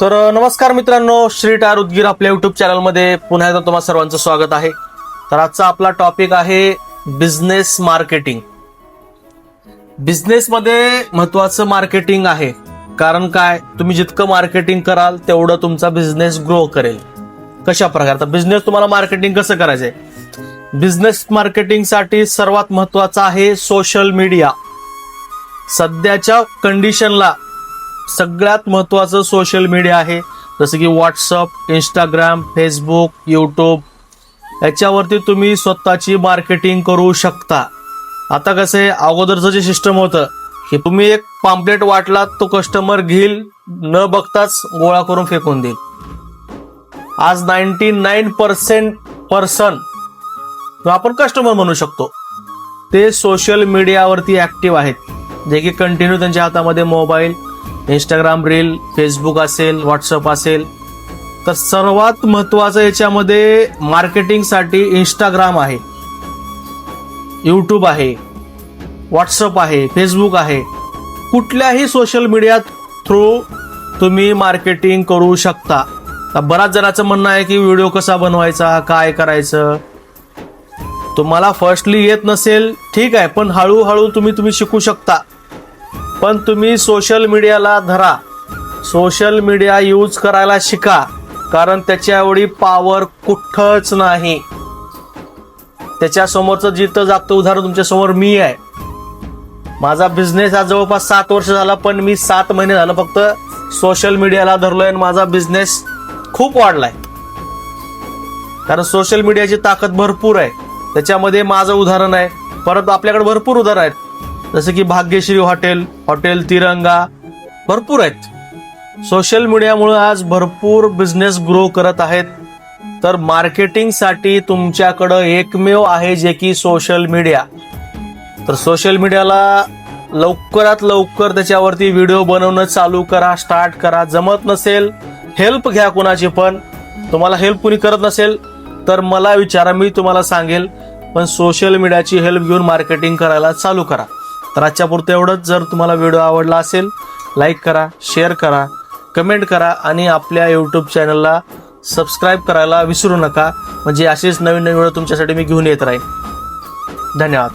तर नमस्कार मित्रांनो, श्री टायर उदगीर आपल्या युट्यूब चॅनलमध्ये पुन्हा एकदा तुम्हा सर्वांचं स्वागत आहे. तर आजचा आपला टॉपिक आहे बिझनेस मार्केटिंग. बिझनेसमध्ये महत्वाचं मार्केटिंग आहे. कारण काय, तुम्ही जितकं मार्केटिंग कराल तेवढं तुमचा बिझनेस ग्रो करेल. कशा प्रकारे, तर बिझनेस तुम्हाला मार्केटिंग कसं करायचंय? बिझनेस मार्केटिंगसाठी सर्वात महत्वाचं आहे सोशल मीडिया. सध्याच्या कंडिशनला सगळ्यात महत्वाचं सोशल मीडिया आहे. जसं की व्हॉट्सअप, इंस्टाग्राम, फेसबुक, यूट्यूब याच्यावरती तुम्ही स्वतःची मार्केटिंग करू शकता. आता कसं आहे, अगोदरचं जे सिस्टम होतं की तुम्ही एक पॅम्पलेट वाटला तो कस्टमर घेईल, न बघताच गोळा करून फेकून देईल. आज 99% पर्सन आपण कस्टमर म्हणू शकतो ते सोशल मीडियावरती ऍक्टिव्ह आहेत, जे की कंटिन्यू त्यांच्या हातामध्ये मोबाईल, इंस्टाग्राम रील, फेसबुक असेल, व्हॉट्सअप असेल. तर सर्वात महत्वाचं याच्यामध्ये मार्केटिंगसाठी इंस्टाग्राम आहे, यूट्यूब आहे, व्हॉट्सअप आहे, फेसबुक आहे. कुठल्याही सोशल मीडिया थ्रू तुम्ही मार्केटिंग करू शकता. बऱ्याच जणांचं म्हणणं आहे की व्हिडिओ कसा बनवायचा, काय करायचं. तुम्हाला फर्स्टली येत नसेल ठीक आहे, पण हळूहळू तुम्ही शिकू शकता. पण तुम्ही सोशल मीडियाला धरा, सोशल मीडिया यूज करायला शिका. कारण त्याच्या एवढी पॉवर कुठंच नाही. त्याच्यासमोरचं जिथं जागतं उदाहरण तुमच्या समोर मी आहे. माझा बिझनेस आज जवळपास 7 वर्ष झाला, पण मी 7 महिने झालं फक्त सोशल मीडियाला धरलोय आणि माझा बिझनेस खूप वाढलाय. कारण सोशल मीडियाची ताकद भरपूर आहे. त्याच्यामध्ये माझं उदाहरण आहे. परत आपल्याकडे भरपूर उदाहरण आहेत, जसं की भाग्यश्री हॉटेल तिरंगा, भरपूर आहेत. सोशल मीडियामुळे आज भरपूर बिझनेस ग्रो करत आहेत. तर मार्केटिंगसाठी तुमच्याकडं एकमेव आहे जे की सोशल मीडिया. तर सोशल मीडियाला लवकरात लवकर त्याच्यावरती व्हिडिओ बनवणं चालू करा, स्टार्ट करा. जमत नसेल हेल्प घ्या कुणाची, पण तुम्हाला हेल्प कुणी करत नसेल तर मला विचारा, मी तुम्हाला सांगेल. पण सोशल मीडियाची हेल्प घेऊन मार्केटिंग करायला चालू करा. तर आजच्या पुरतं एवढंच. जर तुम्हाला व्हिडिओ आवडला असेल, लाईक करा, शेअर करा, कमेंट करा आणि आपल्या यूट्यूब चॅनलला सबस्क्राईब करायला विसरू नका. म्हणजे असेच नवीन नवीन व्हिडिओ तुमच्यासाठी मी घेऊन येत राहीन. धन्यवाद.